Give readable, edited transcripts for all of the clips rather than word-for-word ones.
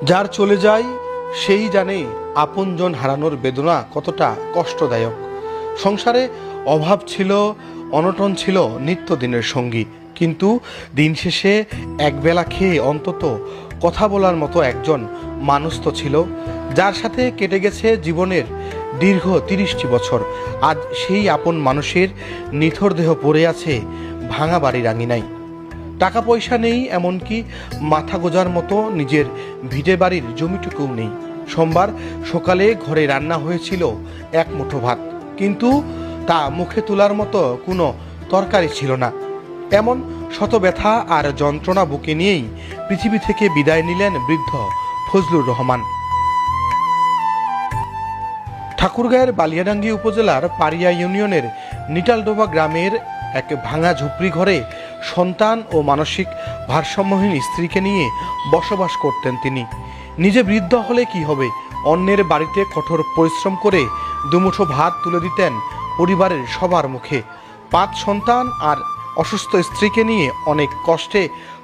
যার চলে যায় সেই জানে আপনজন হারানোর বেদনা কতটা কষ্টদায়ক। সংসারে অভাব ছিল, অনটন ছিল নিত্যদিনের সঙ্গী, কিন্তু দিন শেষে একবেলা খেয়ে অন্তত কথা বলার মতো একজন মানুষ তো ছিল, যার সাথে কেটে গেছে জীবনের দীর্ঘ ৩০টি বছর। আজ সেই আপন মানুষের নিথর দেহ পড়ে আছে ভাঙা বাড়ির আঙিনায়। টাকা পয়সা নেই, এমনকি মাথা গোজার মতো নিজের ভিটে বাড়ির জমিটুকুও নেই। সোমবার সকালে ঘরে রান্না হয়েছিল এক মুঠো ভাত, কিন্তু তা মুখে তোলার মতো কোনো তরকারি ছিল না। এমন শত ব্যথা আর যন্ত্রণা বুকে নিয়েই পৃথিবী থেকে বিদায় নিলেন বৃদ্ধ ফজলুর রহমান। ঠাকুরগাঁয়ের বালিয়াডাঙ্গি উপজেলার পারিয়া ইউনিয়নের নিটালডোবা গ্রামের এক ভাঙা ঝুপড়ি ঘরে সন্তান ও মানসিক ভারসাম্যহীন স্ত্রীকে নিয়ে বসবাস করতেন তিনি। নিজে বৃদ্ধ হলে কি হবে, অন্যের বাড়িতে কঠোর পরিশ্রম করে দুমুঠো ভাত তুলে দিতেন পরিবারের সবার মুখে। 5 সন্তান আর অসুস্থ স্ত্রীকে নিয়ে অনেক কষ্টে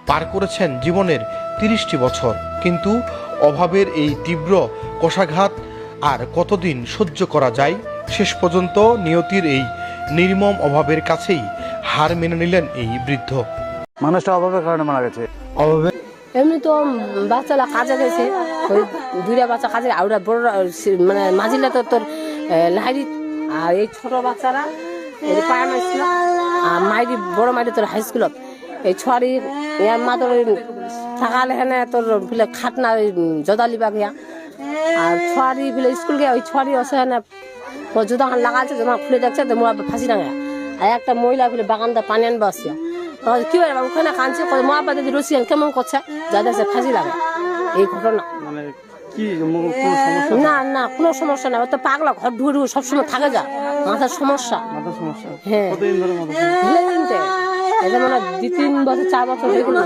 পার করেছেন জীবনের 30টি বছর, কিন্তু অভাবের এই তীব্র কষাঘাত আর কতদিন সহ্য করা যায়? শেষ পর্যন্ত নিয়তির এই নির্মম অভাবের কাছেই হার মেনে নিলেন এই বৃদ্ধ। মানুষটা অভাবের কারণে মারা গেছে। অভাবে এমনি তো বাচ্চারা কাজে গেছে, ওই 2টা বাচ্চা কাজে, আর বড় মানে মাঝিলা তো তোর লাহারি, আর এই ছোট বাচ্চারা প্রাইমারি স্কুল, আর মাইরি বড় মাইরি তোর হাই স্কুলত। এই ছোয়ারি ইয়ার মা তোর থাকা লেখানে তোর ফিলে খাটনা জদালি বাগিয়া, আর ছোয়ারি ফিলে স্কুল গিয়া ওই ছোয়ারি আছে না জোদাখান লাগাচ্ছে, জমা খুলে দেখছে তো মোয়া ফাঁসি ডাঙা। আর একটা মহিলা ফিলে বাগানটা পানি আনবা আসিয়া, কি হয় ওখানে কাঁদছে, মোয়া পাতে রসিয়ান কেমন করছে, যাদের ফাঁসি লাগে। এই ঘটনা না না কোনো সমস্যা না, তো পাগলা ঘর ঢুকে ঢুকে সবসময় থাকে, যা মাথার সমস্যা। হ্যাঁ, এটা মানে 2-3 বছর 4 বছর হয়ে গেল।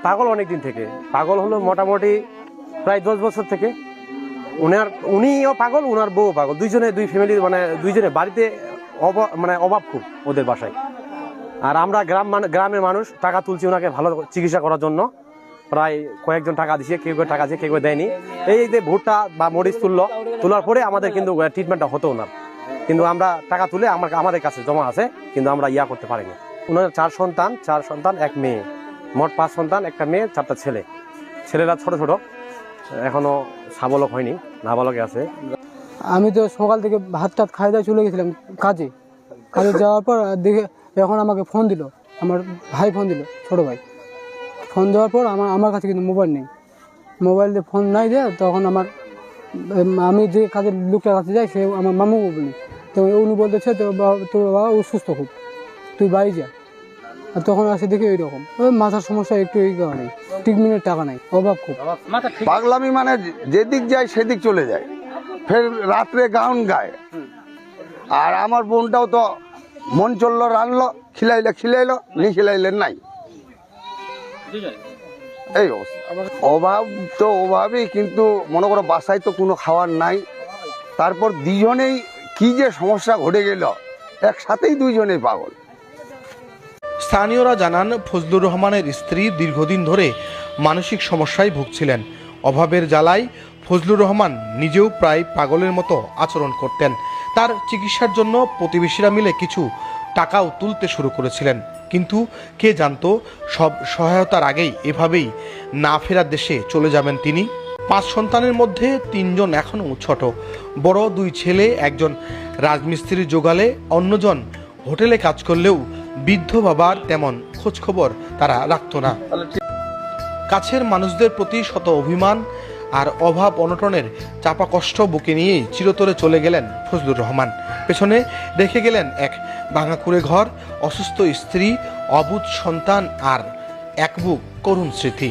পাগল অনেকদিন থেকে, পাগল হলো মোটামুটি প্রায় 10 বছর থেকে। উনিও পাগল, উনার বউ পাগল, দুই ফ্যামিলি, মানে দুইজনে বাড়িতে মানে অভাব খুব ওদের বাসায়। আর আমরা গ্রামের মানুষ টাকা তুলছি ওনাকে ভালো চিকিৎসা করার জন্য, প্রায় কয়েকজন টাকা দিচ্ছে, কেউ কেউ টাকা দিয়ে কেউ কেউ দেয়নি। এই যে ভুট্টা বা মরিচ তোলার পরে আমাদের কিন্তু ট্রিটমেন্টটা হতো ওনার, কিন্তু আমরা টাকা তুলে আমাদের কাছে জমা আছে, কিন্তু আমরা করতে পারিনি। ওনার 4 সন্তান 1 মেয়ে, মোট 5 সন্তান, 1টা মেয়ে, 4টা ছেলে। ছেলেরা ছোট ছোট, এখনো সাবলক হয়নি, নাবালকে আছে। আমি তো সকাল থেকে ভাত টাত খাই দায় চলে গেছিলাম কাজে যাওয়ার পর দেখে এখন আমাকে ফোন দিল, আমার ভাই ফোন দিল, ছোট ভাই। ফোন দেওয়ার পর আমার কাছে কিন্তু মোবাইল নেই, মোবাইল দিয়ে ফোন নাই দেয়। তখন আমি যে কাজের লোকটার কাছে যাই, সে আমার মামু বলি, তো উনি বলতেছে তোর বাবা অসুস্থ খুব, তুই বাড়ি যা। আর তখন আসে দেখি এইরকম মাথার সমস্যা, একটু এই কারণে ট্রিটমেন্টের টাকা নাই, অভাব খুব। পাগলামি মানে যেদিক যায় সেদিক চলে যায়, ফের রাত্রে গাউন গায়। আর আমার বোনটাও তো মন চললো, রানলো, খিলাইলো, নি খিলাইলে নাই, এই অবস্থা। অভাব তো অভাবই, কিন্তু মনে করো বাসায় তো কোনো খাওয়ার নাই। তারপর দুজনেই কি যে সমস্যা ঘটে গেল, একসাথেই দুইজনেই পাগল। স্থানীয়রা জানান, ফজলুর রহমানের স্ত্রী দীর্ঘদিন ধরে মানসিক সমস্যায় ভুগছিলেন। অভাবের জ্বালায় ফজলুর রহমান নিজেও প্রায় পাগলের মতো আচরণ করতেন। তার চিকিৎসার জন্য প্রতিবেশীরা মিলে কিছু টাকাও তুলতে শুরু করেছিলেন, কিন্তু কে জানতো সব সহায়তার আগেই এভাবেই না ফেরার দেশে চলে যাবেন তিনি। 5 সন্তানের মধ্যে 3 জন এখনও ছোট। বড় 2 ছেলে, একজন রাজমিস্ত্রি জোগালে, অন্যজন হোটেলে কাজ করলেও বৃদ্ধ বাবার তেমন খোঁজখবর তারা রাখত না। কাছের মানুষদের প্রতি শত অভিমান আর অভাব অনটনের চাপা কষ্ট বুকে নিয়েই চিরতরে চলে গেলেন ফজলুর রহমান। পেছনে রেখে গেলেন এক ভাঙা কুড়ে ঘর, অসুস্থ স্ত্রী, অবুঝ সন্তান আর এক বুক করুণ স্মৃতি।